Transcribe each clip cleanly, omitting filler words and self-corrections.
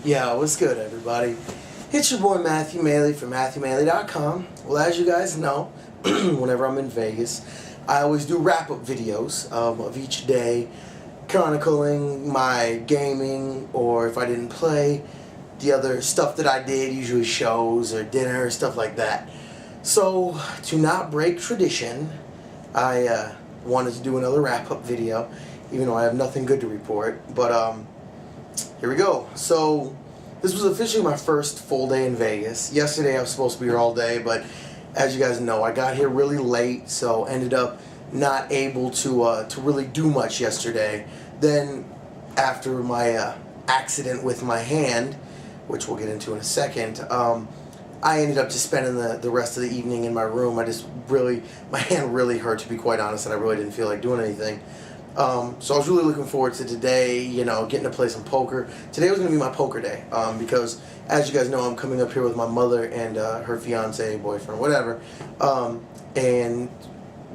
Yeah, what's good, everybody? It's your boy Matthew Maley from MatthewMaley.com. Well, as you guys know, whenever I'm in Vegas, I always do wrap-up videos of each day, chronicling my gaming, or if I didn't play, the other stuff that I did, usually shows or dinner, stuff like that. So, to not break tradition, I wanted to do another wrap-up video, even though I have nothing good to report. But, here we go. So, this was officially my first full day in Vegas. Yesterday I was supposed to be here all day, but as you guys know, I got here really late, so ended up not able to really do much yesterday. Then, after my accident with my hand, which we'll get into in a second, I ended up just spending the rest of the evening in my room. My hand really hurt, to be quite honest, and I really didn't feel like doing anything. So I was really looking forward to today, getting to play some poker. Today was going to be my poker day, because as you guys know, I'm coming up here with my mother and her fiance, boyfriend, whatever, and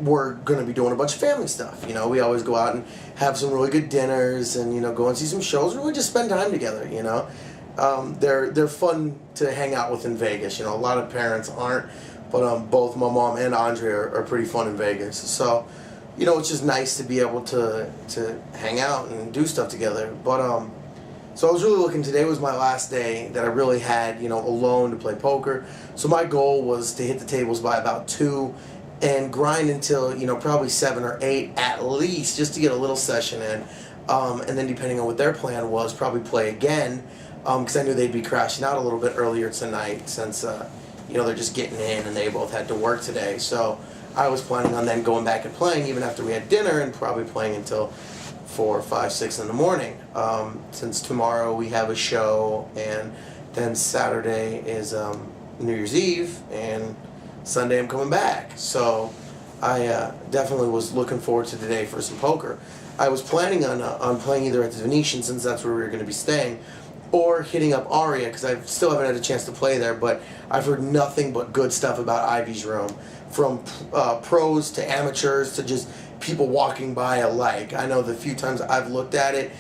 we're going to be doing a bunch of family stuff. We always go out and have some really good dinners and, go and see some shows, really just spend time together, They're fun to hang out with in Vegas. A lot of parents aren't, but both my mom and Andre are pretty fun in Vegas. So, it's just nice to be able to hang out and do stuff together. But so I was really looking. Today was my last day that I really had, alone to play poker. So my goal was to hit the tables by about 2 and grind until, probably 7 or 8 at least, just to get a little session in. And then depending on what their plan was, probably play again, because I knew they'd be crashing out a little bit earlier tonight since, they're just getting in and they both had to work today. So I was planning on then going back and playing even after we had dinner, and probably playing until 4, 5, 6 in the morning. Since tomorrow we have a show, and then Saturday is New Year's Eve, and Sunday I'm coming back. So I definitely was looking forward to today for some poker. I was planning on playing either at the Venetian, since that's where we were going to be staying, or hitting up Aria, because I still haven't had a chance to play there, but I've heard nothing but good stuff about Ivy's room. From pros to amateurs to just people walking by alike. I know the few times I've looked at it,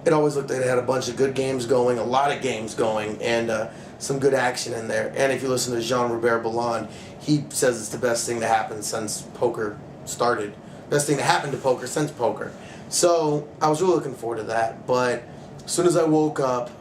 it always looked like it had a bunch of good games going, a lot of games going, and some good action in there. And if you listen to Jean-Robert Ballon, he says it's the best thing to happen since poker started. Best thing to happen to poker since poker. So I was really looking forward to that. But as soon as I woke up,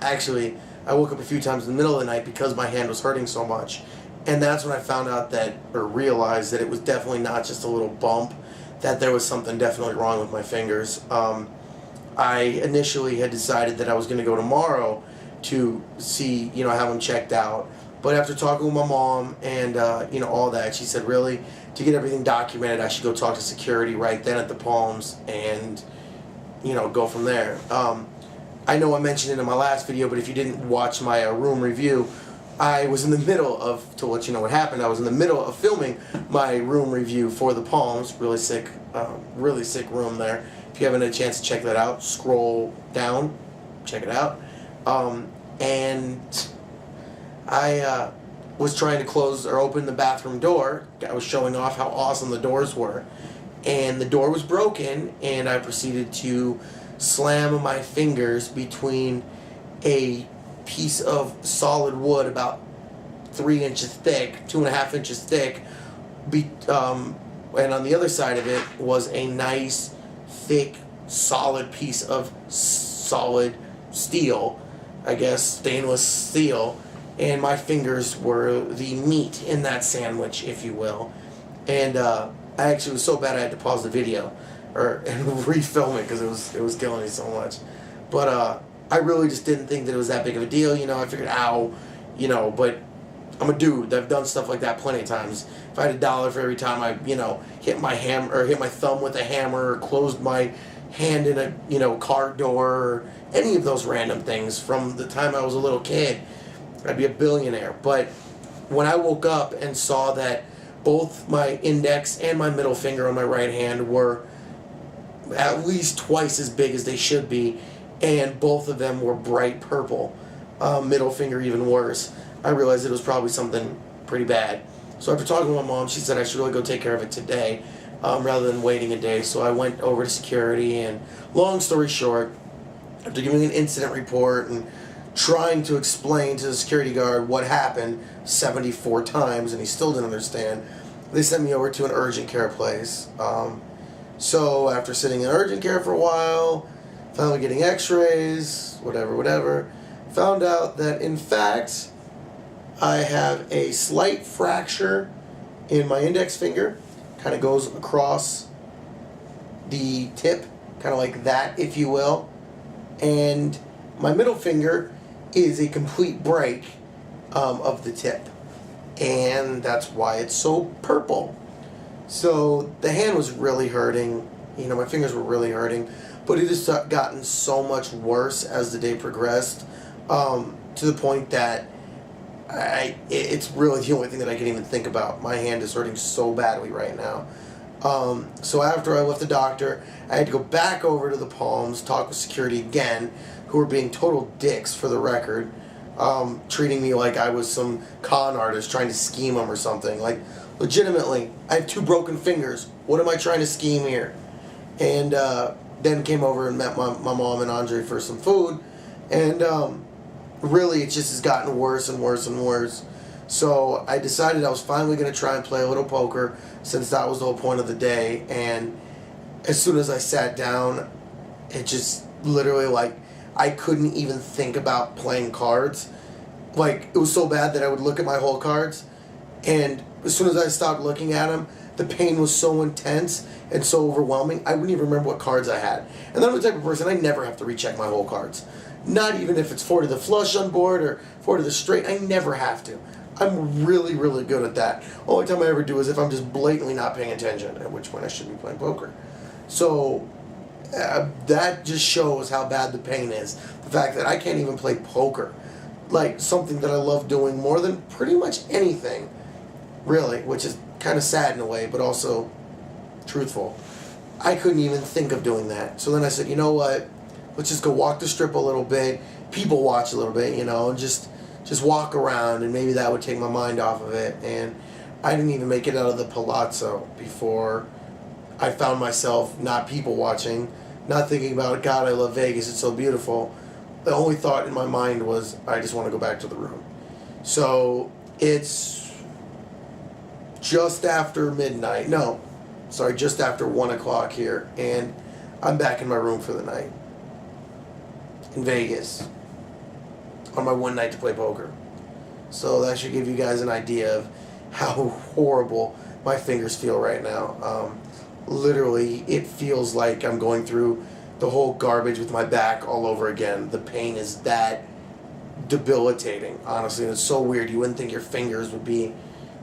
actually, I woke up a few times in the middle of the night because my hand was hurting so much. And that's when I found out or realized that it was definitely not just a little bump, that there was something definitely wrong with my fingers. I initially had decided that I was going to go tomorrow to see, have them checked out. But after talking with my mom and, all that, she said, really, to get everything documented, I should go talk to security right then at the Palms and, go from there. I know I mentioned it in my last video, but if you didn't watch my room review, I was in the middle of, to let you know what happened, I was in the middle of filming my room review for the Palms. Really sick room there. If you haven't had a chance to check that out, scroll down, check it out. And I was trying to close or open the bathroom door. I was showing off how awesome the doors were. And the door was broken, and I proceeded to slam my fingers between a piece of solid wood about 3 inches thick, 2.5 inches thick, and on the other side of it was a nice, thick, solid piece of solid steel, I guess, stainless steel, and my fingers were the meat in that sandwich, if you will. And I actually was so bad I had to pause the video and refilm it because it was killing me so much. But I really just didn't think that it was that big of a deal, I figured, ow, but I'm a dude. I've done stuff like that plenty of times. If I had $1 for every time I, hit my hit my thumb with a hammer, or closed my hand in a car door, or any of those random things from the time I was a little kid, I'd be a billionaire. But when I woke up and saw that both my index and my middle finger on my right hand were at least twice as big as they should be, and both of them were bright purple, middle finger even worse, I realized it was probably something pretty bad. So after talking to my mom, she said I should really go take care of it today, rather than waiting a day. So I went over to security, and long story short, after giving an incident report and trying to explain to the security guard what happened 74 times, and he still didn't understand. They sent me over to an urgent care place. So after sitting in urgent care for a while, finally getting x-rays, whatever, found out that in fact I have a slight fracture in my index finger. Kind of goes across the tip, kind of like that, if you will. And my middle finger is a complete break of the tip. And that's why it's so purple. So the hand was really hurting. My fingers were really hurting. But it has gotten so much worse as the day progressed, to the point that it's really the only thing that I can even think about. My hand is hurting so badly right now. So after I left the doctor, I had to go back over to the Palms, talk with security again, who were being total dicks, for the record, treating me like I was some con artist trying to scheme them or something. Like, legitimately, I have 2 broken fingers. What am I trying to scheme here? And then came over and met my mom and Andre for some food. And really, it just has gotten worse and worse and worse. So I decided I was finally going to try and play a little poker, since that was the whole point of the day. And as soon as I sat down, it just literally, like, I couldn't even think about playing cards. Like, it was so bad that I would look at my hole cards, and as soon as I stopped looking at them, the pain was so intense and so overwhelming, I wouldn't even remember what cards I had. And then I'm the type of person, I never have to recheck my hole cards. Not even if it's 4 to the flush on board or 4 to the straight, I never have to. I'm really, really good at that. Only time I ever do is if I'm just blatantly not paying attention, at which point I should be playing poker. So that just shows how bad the pain is. The fact that I can't even play poker, like something that I love doing more than pretty much anything, really, which is kind of sad in a way, but also truthful. I couldn't even think of doing that. So then I said, you know what? Let's just go walk the strip a little bit, people watch a little bit, and just walk around, and maybe that would take my mind off of it. And I didn't even make it out of the Palazzo before I found myself not people watching, not thinking about, God, I love Vegas, it's so beautiful. The only thought in my mind was, I just want to go back to the room. So it's just after midnight. No, sorry, just after 1 o'clock here, and I'm back in my room for the night in Vegas on my one night to play poker. So that should give you guys an idea of how horrible my fingers feel right now. Literally, it feels like I'm going through the whole garbage with my back all over again. The pain is that debilitating, honestly, and it's so weird. You wouldn't think your fingers would be,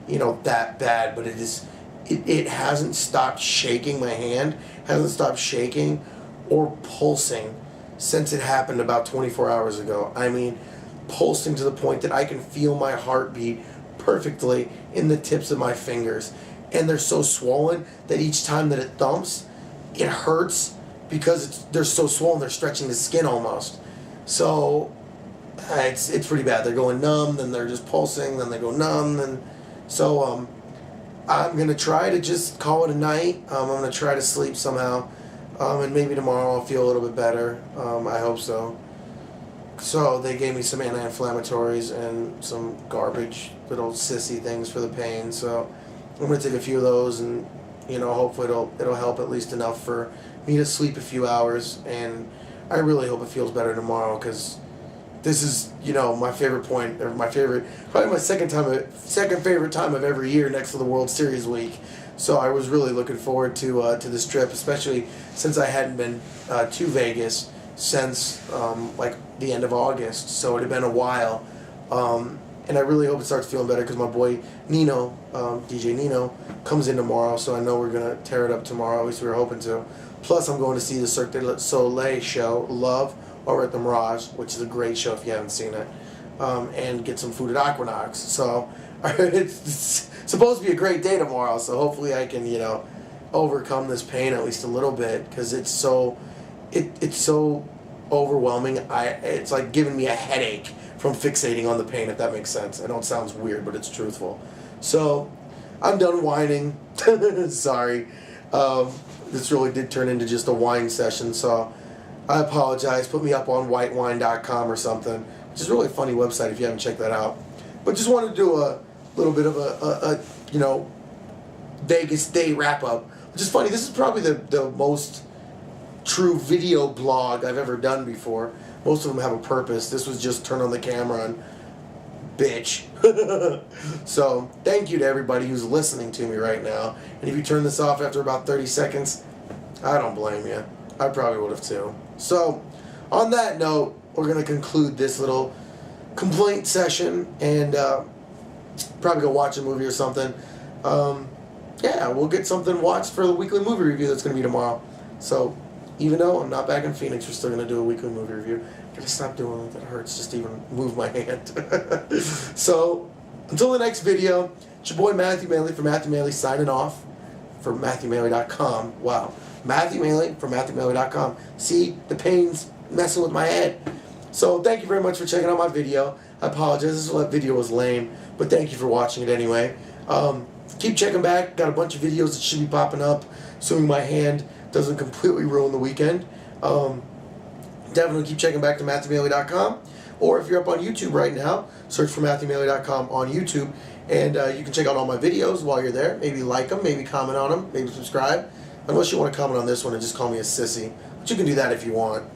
that bad, but it is. It hasn't stopped shaking. My hand hasn't stopped shaking or pulsing since it happened about 24 hours ago. I mean, pulsing to the point that I can feel my heartbeat perfectly in the tips of my fingers. And they're so swollen that each time that it thumps, it hurts because they're so swollen, they're stretching the skin almost. So it's pretty bad. They're going numb, then they're just pulsing, then they go numb, and so I'm going to try to just call it a night. I'm going to try to sleep somehow, and maybe tomorrow I'll feel a little bit better. I hope so. So they gave me some anti-inflammatories and some garbage, little sissy things for the pain. So I'm going to take a few of those, and hopefully it'll help at least enough for me to sleep a few hours. And I really hope it feels better tomorrow, because this is my favorite point, or probably my second favorite time of every year, next to the World Series week. So I was really looking forward to this trip, especially since I hadn't been to Vegas since like the end of August. So it had been a while. And I really hope it starts feeling better, because my boy Nino, DJ Nino, comes in tomorrow, so I know we're going to tear it up tomorrow, at least we were hoping to. Plus, I'm going to see the Cirque du Soleil show, Love, over at the Mirage, which is a great show if you haven't seen it, and get some food at Aquanox. So it's supposed to be a great day tomorrow, so hopefully I can, overcome this pain at least a little bit, because it's so overwhelming. It's like giving me a headache from fixating on the pain, if that makes sense. I know it sounds weird, but it's truthful. So I'm done whining. Sorry. This really did turn into just a whine session, so I apologize. Put me up on whitewine.com or something. which is really a funny website if you haven't checked that out. But just wanted to do a little bit of a you know, Vegas day wrap up, which is funny. This is probably the most true video blog I've ever done before. Most of them have a purpose. This was just turn on the camera and bitch. So thank you to everybody who's listening to me right now. And if you turn this off after about 30 seconds, I don't blame you. I probably would have too. So on that note, we're going to conclude this little complaint session and probably go watch a movie or something. Yeah, we'll get something watched for the weekly movie review that's going to be tomorrow. So even though I'm not back in Phoenix, we're still going to do a weekly movie review. I gotta stop doing it. That hurts just to even move my hand. So, until the next video, it's your boy Matthew Maley from Matthew Maley signing off for MatthewMaley.com. Wow. Matthew Maley from MatthewMaley.com. See, the pain's messing with my head. So, thank you very much for checking out my video. I apologize. This video was lame, but thank you for watching it anyway. Keep checking back. Got a bunch of videos that should be popping up, assuming my hand doesn't completely ruin the weekend. Definitely keep checking back to MatthewMaley.com. Or if you're up on YouTube right now, search for MatthewMaley.com on YouTube. And you can check out all my videos while you're there. Maybe like them, maybe comment on them, maybe subscribe. Unless you want to comment on this one and just call me a sissy. But you can do that if you want.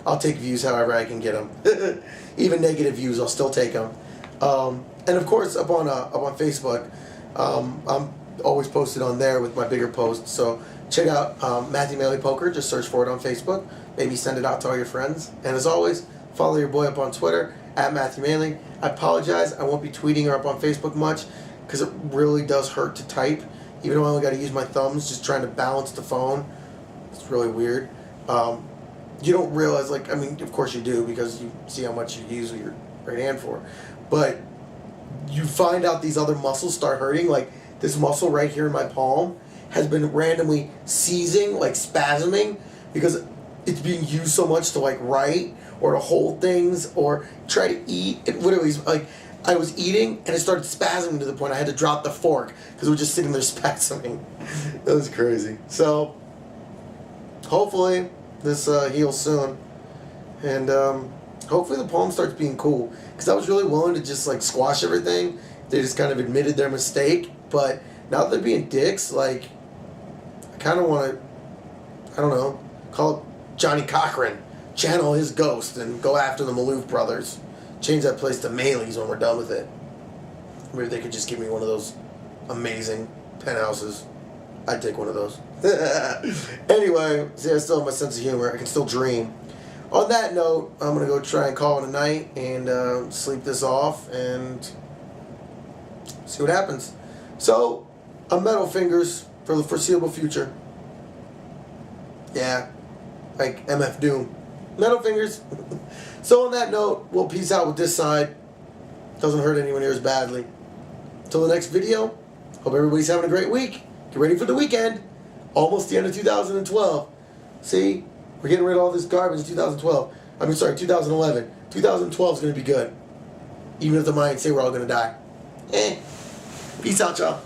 I'll take views however I can get them. Even negative views, I'll still take them. And of course, up on Facebook, I'm always posted on there with my bigger posts. So check out Matthew Maley Poker. Just search for it on Facebook. Maybe send it out to all your friends. And as always, follow your boy up on Twitter, at Matthew Maley. I apologize, I won't be tweeting or up on Facebook much, because it really does hurt to type. Even though I only got to use my thumbs, just trying to balance the phone. It's really weird. You don't realize, like, I mean, of course you do, because you see how much you use your right hand for. But you find out these other muscles start hurting. Like, this muscle right here in my palm has been randomly seizing, like spasming, because it's being used so much to like write or to hold things or try to eat. It literally is like I was eating and it started spasming to the point I had to drop the fork because it was just sitting there spasming. That was crazy. So hopefully this heals soon, and hopefully the palm starts being cool, because I was really willing to just like squash everything. They just kind of admitted their mistake, but now that they're being dicks, like I kind of want to, I don't know, call it Johnny Cochran, channel his ghost and go after the Maloof brothers. Change that place to Maley's when we're done with it. Maybe they could just give me one of those amazing penthouses. I'd take one of those. Anyway, see, I still have my sense of humor. I can still dream. On that note, I'm going to go try and call it a night and sleep this off and see what happens. So, I'm Metal Fingers for the foreseeable future. Yeah. Like MF Doom. Metal Fingers. So on that note, we'll peace out with this side. Doesn't hurt anyone here as badly. Until the next video, hope everybody's having a great week. Get ready for the weekend. Almost the end of 2012. See? We're getting rid of all this garbage in 2012. 2011. 2012 is going to be good. Even if the Mayans say we're all going to die. Peace out, y'all.